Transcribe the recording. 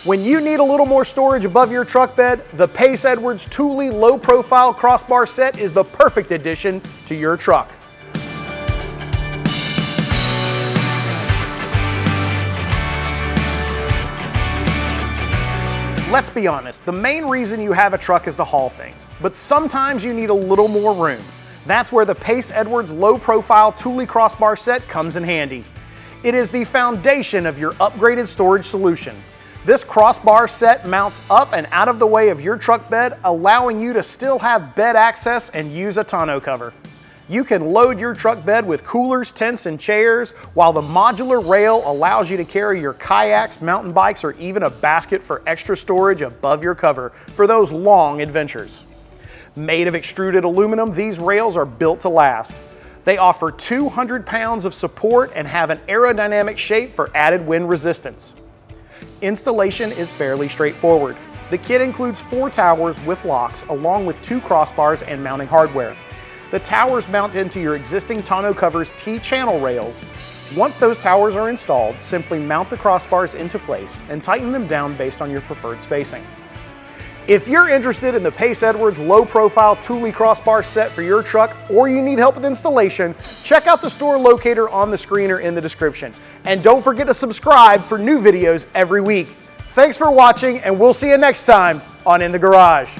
When you need a little more storage above your truck bed, the Pace Edwards Thule low profile crossbar set is the perfect addition to your truck. Let's be honest, the main reason you have a truck is to haul things, but sometimes you need a little more room. That's where the Pace Edwards low profile Thule crossbar set comes in handy. It is the foundation of your upgraded storage solution. This crossbar set mounts up and out of the way of your truck bed, allowing you to still have bed access and use a tonneau cover. You can load your truck bed with coolers, tents, and chairs, while the modular rail allows you to carry your kayaks, mountain bikes, or even a basket for extra storage above your cover for those long adventures. Made of extruded aluminum, these rails are built to last. They offer 200 pounds of support and have an aerodynamic shape for added wind resistance. Installation is fairly straightforward. The kit includes 4 towers with locks, along with 2 crossbars and mounting hardware. The towers mount into your existing tonneau cover's T-channel rails. Once those towers are installed, simply mount the crossbars into place and tighten them down based on your preferred spacing. If you're interested in the Pace Edwards low profile Thule crossbar set for your truck, or you need help with installation, check out the store locator on the screen or in the description. And don't forget to subscribe for new videos every week. Thanks for watching, and we'll see you next time on In the Garage.